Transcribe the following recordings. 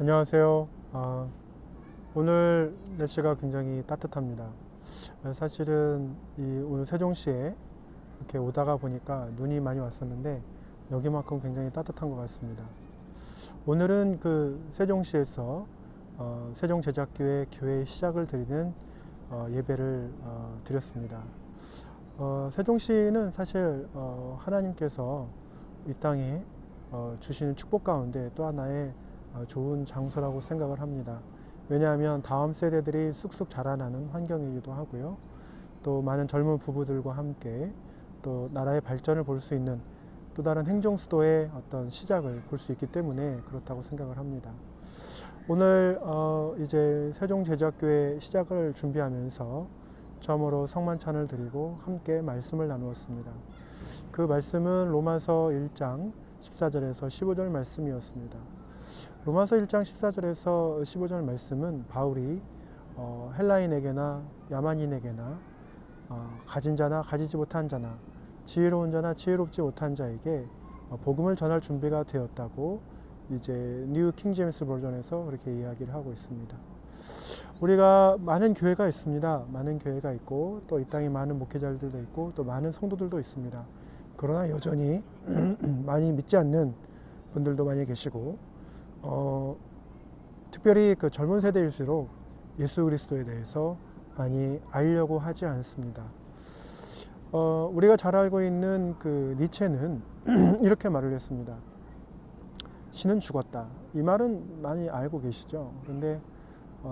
안녕하세요. 오늘 날씨가 굉장히 따뜻합니다. 사실은 오늘 세종시에 이렇게 오다가 보니까 눈이 많이 왔었는데 여기만큼 굉장히 따뜻한 것 같습니다. 오늘은 그 세종시에서 세종제자교회 교회 시작을 드리는 예배를 드렸습니다. 세종시는 사실 하나님께서 이 땅에 주시는 축복 가운데 또 하나의 좋은 장소라고 생각을 합니다. 왜냐하면 다음 세대들이 쑥쑥 자라나는 환경이기도 하고요. 또 많은 젊은 부부들과 함께 또 나라의 발전을 볼 수 있는 또 다른 행정수도의 어떤 시작을 볼 수 있기 때문에 그렇다고 생각을 합니다. 오늘 이제 세종제자교회 시작을 준비하면서 처음으로 성만찬을 드리고 함께 말씀을 나누었습니다. 그 말씀은 로마서 1장 14절에서 15절 말씀이었습니다. 로마서 1장 14절에서 15절 말씀은 바울이 헬라인에게나 야만인에게나 가진 자나 가지지 못한 자나 지혜로운 자나 지혜롭지 못한 자에게 복음을 전할 준비가 되었다고 이제 뉴 킹제임스 버전에서 그렇게 이야기를 하고 있습니다. 우리가 많은 교회가 있습니다. 많은 교회가 있고 또 이 땅에 많은 목회자들도 있고 또 많은 성도들도 있습니다. 그러나 여전히 많이 믿지 않는 분들도 많이 계시고 특별히 그 젊은 세대일수록 예수 그리스도에 대해서 많이 알려고 하지 않습니다. 우리가 잘 알고 있는 그 니체는 이렇게 말을 했습니다. 신은 죽었다. 이 말은 많이 알고 계시죠. 그런데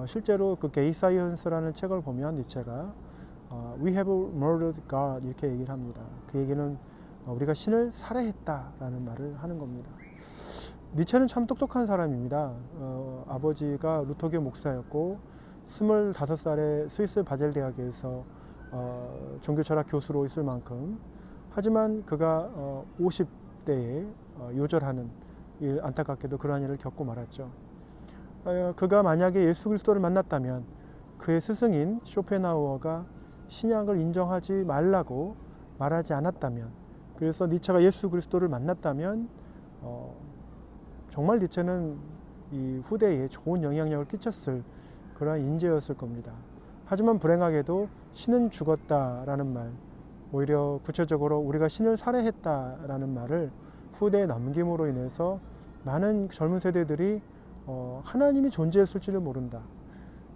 실제로 그 게이 사이언스라는 책을 보면 니체가 We have murdered God 이렇게 얘기를 합니다. 그 얘기는 우리가 신을 살해했다라는 말을 하는 겁니다. 니체는 참 똑똑한 사람입니다. 아버지가 루터교 목사였고 25살에 스위스 바젤 대학에서 종교철학 교수로 있을 만큼 하지만 그가 50대에 요절하는 일, 안타깝게도 그러한 일을 겪고 말았죠. 그가 만약에 예수 그리스도를 만났다면 그의 스승인 쇼펜하우어가 신약을 인정하지 말라고 말하지 않았다면, 그래서 니체가 예수 그리스도를 만났다면 정말 니체는 이 후대에 좋은 영향력을 끼쳤을 그러한 인재였을 겁니다. 하지만 불행하게도 신은 죽었다라는 말, 오히려 구체적으로 우리가 신을 살해했다라는 말을 후대에 남김으로 인해서 많은 젊은 세대들이 하나님이 존재했을지를 모른다.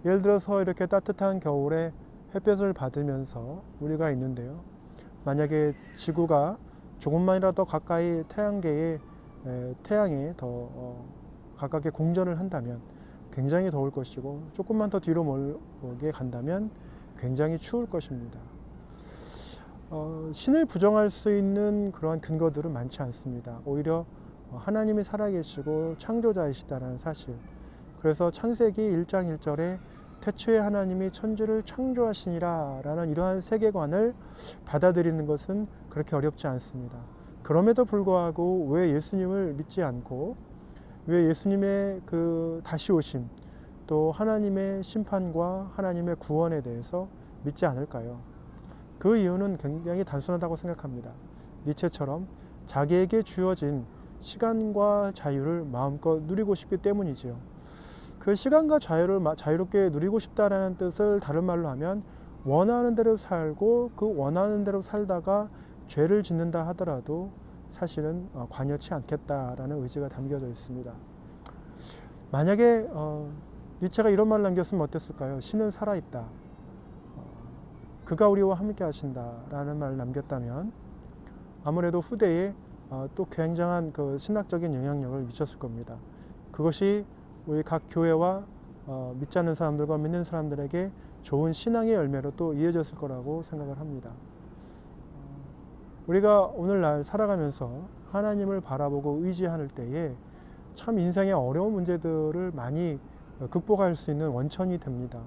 예를 들어서 이렇게 따뜻한 겨울에 햇볕을 받으면서 우리가 있는데요. 만약에 지구가 조금만이라도 가까이 태양에 더 가깝게 공전을 한다면 굉장히 더울 것이고, 조금만 더 뒤로 멀게 간다면 굉장히 추울 것입니다. 신을 부정할 수 있는 그러한 근거들은 많지 않습니다. 오히려 하나님이 살아계시고 창조자이시다라는 사실. 그래서 창세기 1장 1절에 태초에 하나님이 천지를 창조하시니라 라는 이러한 세계관을 받아들이는 것은 그렇게 어렵지 않습니다. 그럼에도 불구하고 왜 예수님을 믿지 않고 왜 예수님의 그 다시 오심 또 하나님의 심판과 하나님의 구원에 대해서 믿지 않을까요? 그 이유는 굉장히 단순하다고 생각합니다. 니체처럼 자기에게 주어진 시간과 자유를 마음껏 누리고 싶기 때문이지요. 그 시간과 자유를 자유롭게 누리고 싶다라는 뜻을 다른 말로 하면 원하는 대로 살고 그 원하는 대로 살다가 죄를 짓는다 하더라도 사실은 관여치 않겠다라는 의지가 담겨져 있습니다. 만약에 니체가 이런 말을 남겼으면 어땠을까요? 신은 살아있다. 그가 우리와 함께 하신다라는 말을 남겼다면 아무래도 후대에 또 굉장한 그 신학적인 영향력을 미쳤을 겁니다. 그것이 우리 각 교회와 믿지 않는 사람들과 믿는 사람들에게 좋은 신앙의 열매로 또 이어졌을 거라고 생각을 합니다. 우리가 오늘날 살아가면서 하나님을 바라보고 의지할 때에 참 인생의 어려운 문제들을 많이 극복할 수 있는 원천이 됩니다.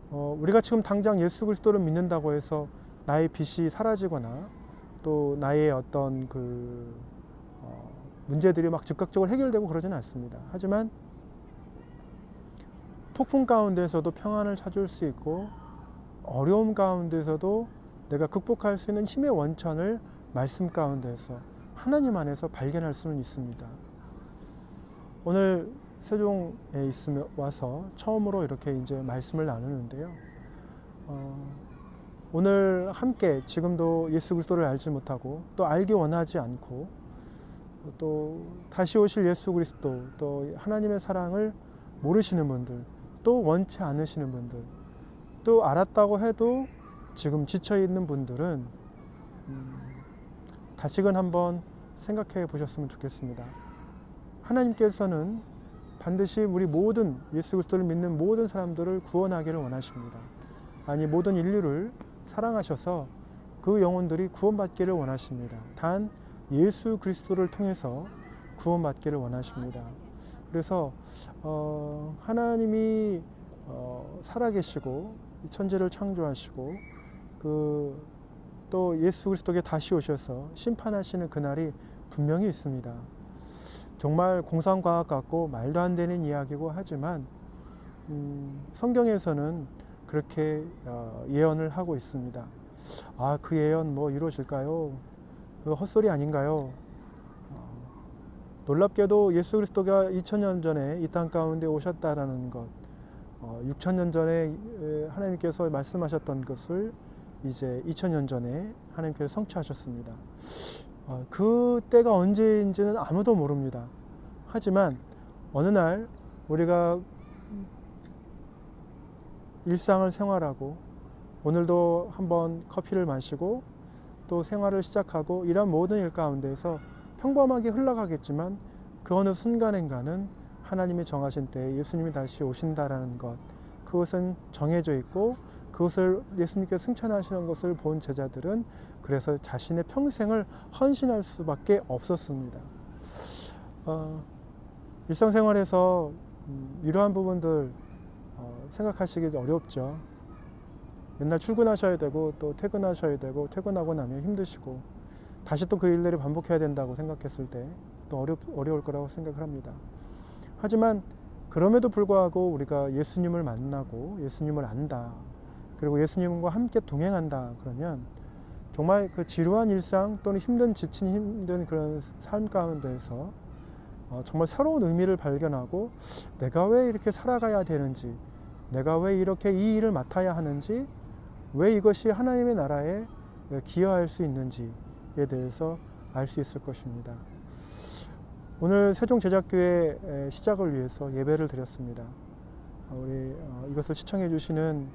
우리가 지금 당장 예수 그리스도를 믿는다고 해서 나의 빚이 사라지거나 또 나의 어떤 그 문제들이 막 즉각적으로 해결되고 그러지는 않습니다. 하지만 폭풍 가운데서도 평안을 찾을 수 있고 어려움 가운데서도 내가 극복할 수 있는 힘의 원천을 말씀 가운데서 하나님 안에서 발견할 수는 있습니다. 오늘 세종에 있으며 와서 처음으로 이렇게 이제 말씀을 나누는데요. 오늘 함께 지금도 예수 그리스도를 알지 못하고 또 알기 원하지 않고 또 다시 오실 예수 그리스도 또 하나님의 사랑을 모르시는 분들 또 원치 않으시는 분들 또 알았다고 해도 지금 지쳐 있는 분들은 다시금 한번 생각해 보셨으면 좋겠습니다. 하나님께서는 반드시 우리 모든 예수 그리스도를 믿는 모든 사람들을 구원하기를 원하십니다. 아니 모든 인류를 사랑하셔서 그 영혼들이 구원받기를 원하십니다. 단 예수 그리스도를 통해서 구원받기를 원하십니다. 그래서 하나님이 살아계시고 천지를 창조하시고 또 예수 그리스도께 다시 오셔서 심판하시는 그날이 분명히 있습니다. 정말 공상과학 같고 말도 안 되는 이야기고 하지만 성경에서는 그렇게 예언을 하고 있습니다. 아, 그 예언 뭐 이루어질까요? 그 헛소리 아닌가요? 놀랍게도 예수 그리스도가 2000년 전에 이 땅 가운데 오셨다라는 것, 6000년 전에 하나님께서 말씀하셨던 것을 이제 2000년 전에 하나님께서 성취하셨습니다. 그 때가 언제인지는 아무도 모릅니다. 하지만 어느 날 우리가 일상을 생활하고 오늘도 한번 커피를 마시고 또 생활을 시작하고 이런 모든 일 가운데에서 평범하게 흘러가겠지만 그 어느 순간인가는 하나님이 정하신 때에 예수님이 다시 오신다라는 것, 그것은 정해져 있고 그것을 예수님께서 승천하시는 것을 본 제자들은 그래서 자신의 평생을 헌신할 수밖에 없었습니다. 일상생활에서 이러한 부분들 생각하시기 어렵죠. 맨날 출근하셔야 되고 또 퇴근하셔야 되고 퇴근하고 나면 힘드시고 다시 또 그 일들을 반복해야 된다고 생각했을 때 또 어려울 거라고 생각을 합니다. 하지만 그럼에도 불구하고 우리가 예수님을 만나고 예수님을 안다, 그리고 예수님과 함께 동행한다 그러면 정말 그 지루한 일상 또는 힘든 그런 삶 가운데서 정말 새로운 의미를 발견하고 내가 왜 이렇게 살아가야 되는지, 내가 왜 이렇게 이 일을 맡아야 하는지, 왜 이것이 하나님의 나라에 기여할 수 있는지에 대해서 알 수 있을 것입니다. 오늘 세종제작교회 시작을 위해서 예배를 드렸습니다. 우리 이것을 시청해 주시는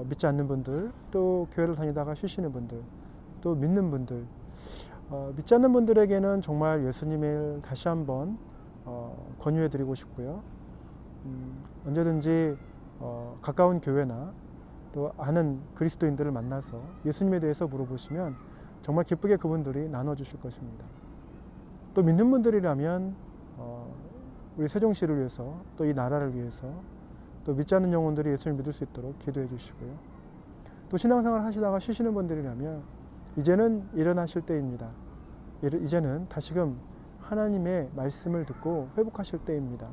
믿지 않는 분들, 또 교회를 다니다가 쉬시는 분들, 또 믿는 분들, 믿지 않는 분들에게는 정말 예수님을 다시 한번 권유해 드리고 싶고요. 언제든지 가까운 교회나 또 아는 그리스도인들을 만나서 예수님에 대해서 물어보시면 정말 기쁘게 그분들이 나눠주실 것입니다. 또 믿는 분들이라면 우리 세종시를 위해서 또 이 나라를 위해서 또 믿지 않는 영혼들이 예수님을 믿을 수 있도록 기도해 주시고요. 또 신앙생활 하시다가 쉬시는 분들이라면 이제는 일어나실 때입니다. 이제는 다시금 하나님의 말씀을 듣고 회복하실 때입니다.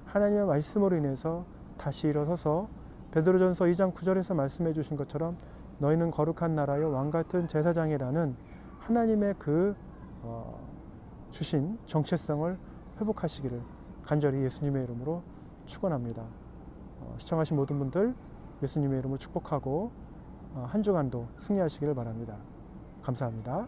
하나님의 말씀으로 인해서 다시 일어서서 베드로전서 2장 9절에서 말씀해 주신 것처럼 너희는 거룩한 나라요 왕같은 제사장이라는 하나님의 주신 정체성을 회복하시기를 간절히 예수님의 이름으로 축원합니다. 시청하신 모든 분들 예수님의 이름으로 축복하고 한 주간도 승리하시기를 바랍니다. 감사합니다.